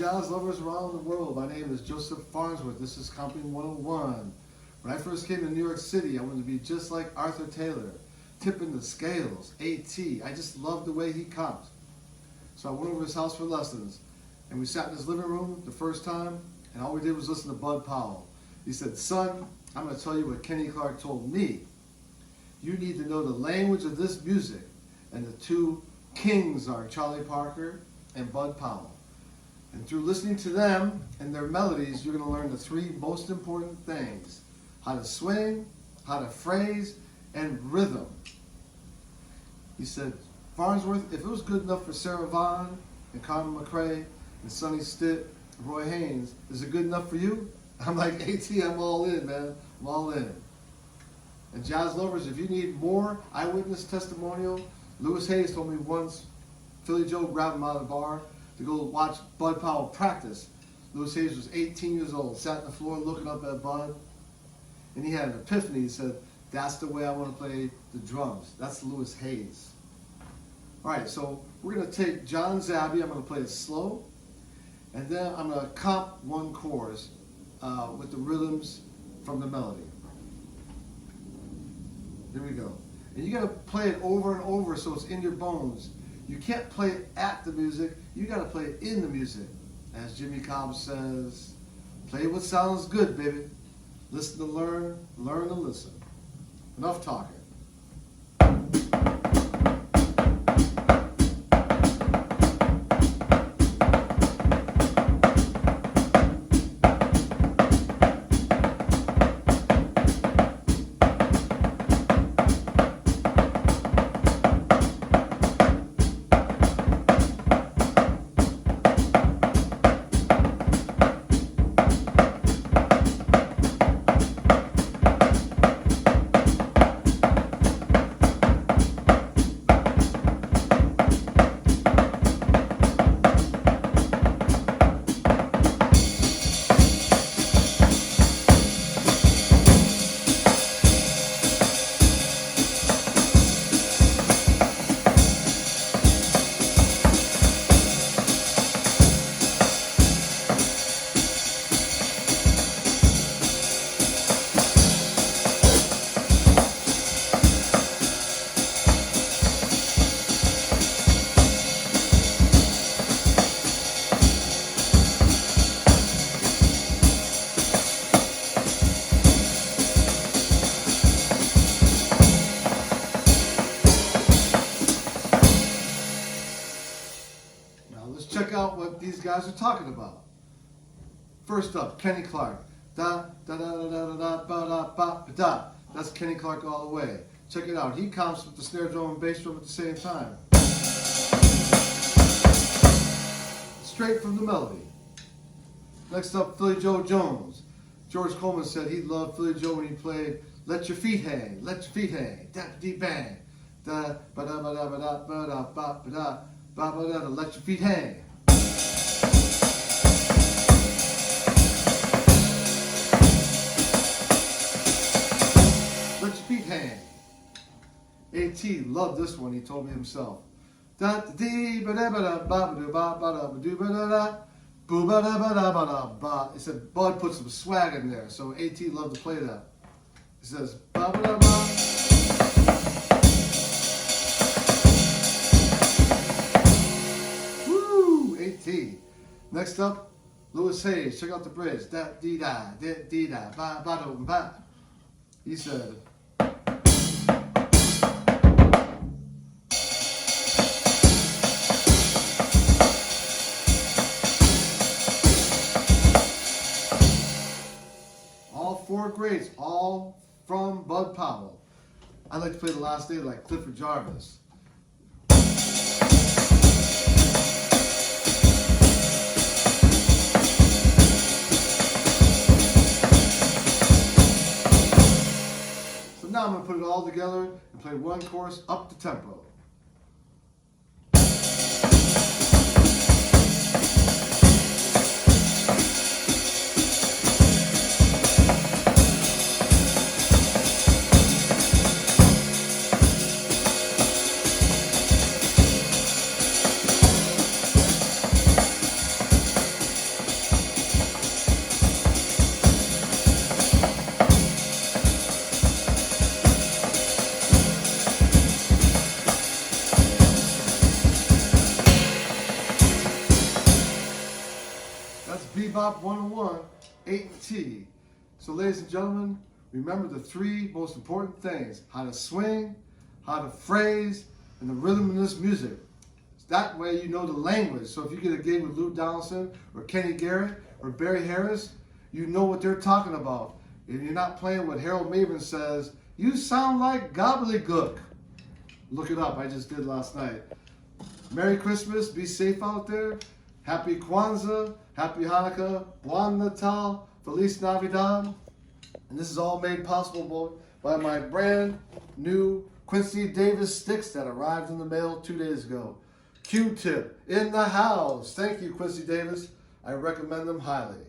jazz lovers around the world. My name is Joseph Farnsworth. This is Company 101. When I first came to New York City, I wanted to be just like Arthur Taylor, tipping the scales, A.T. I just loved the way he comped. So I went over to his house for lessons, and we sat in his living room the first time, and all we did was listen to Bud Powell. He said, "Son, I'm going to tell you what Kenny Clark told me. You need to know the language of this music, and the two kings are Charlie Parker and Bud Powell. And through listening to them and their melodies, you're going to learn the three most important things: how to swing, how to phrase, and rhythm." He said, "Farnsworth, if it was good enough for Sarah Vaughan and Carmen McRae and Sonny Stitt and Roy Haynes, is it good enough for you?" I'm like, "A.T., I'm all in, man. I'm all in." And jazz lovers, if you need more eyewitness testimonial, Louis Hayes told me once, Philly Joe grabbed him out of the bar to go watch Bud Powell practice. Louis Hayes was 18 years old, sat on the floor looking up at Bud, and he had an epiphany. He said, "That's the way I want to play the drums." That's Louis Hayes. All right, so we're going to take John Zabby. I'm going to play it slow, and then I'm going to comp one chorus with the rhythms from the melody. Here we go. And you got to play it over and over so it's in your bones. You can't play it at the music. You got to play it in the music. As Jimmy Cobb says, play what sounds good, baby. Listen to learn, learn to listen. Enough talking. Check out what these guys are talking about. First up, Kenny Clark. Da da da da da da da da da da. That's Kenny Clark all the way. Check it out. He comps with the snare drum and bass drum at the same time. Straight from the melody. Next up, Philly Joe Jones. George Coleman said he loved Philly Joe when he played "Let Your Feet Hang, Let Your Feet Hang, da dee bang, da ba da ba da ba da ba da ba da ba ba da, let your feet hang." Let your feet hang. A.T. loved this one. He told me himself. Da dee ba da ba da ba ba ba ba da ba do ba da da boo ba da ba da ba da ba. He said Bud put some swag in there, so A.T. loved to play that. He says ba ba da ba. Next up, Louis Hayes. Check out the bridge. Da dee da, dee da, ba ba do ba. He said, all four greats, all from Bud Powell. I like to play the last day like Clifford Jarvis. Now I'm going to put it all together and play one chorus up the tempo. Hop 101, 8T. So ladies and gentlemen, remember the three most important things: how to swing, how to phrase, and the rhythm in this music. That way you know the language. So if you get a gig with Lou Donaldson or Kenny Garrett or Barry Harris, you know what they're talking about. And you're not playing what Harold Mavin says, "You sound like gobbledygook." Look it up, I just did last night. Merry Christmas, be safe out there. Happy Kwanzaa, Happy Hanukkah, Buon Natal, Feliz Navidad. And this is all made possible by my brand new Quincy Davis sticks that arrived in the mail 2 days ago. Q-tip in the house. Thank you, Quincy Davis. I recommend them highly.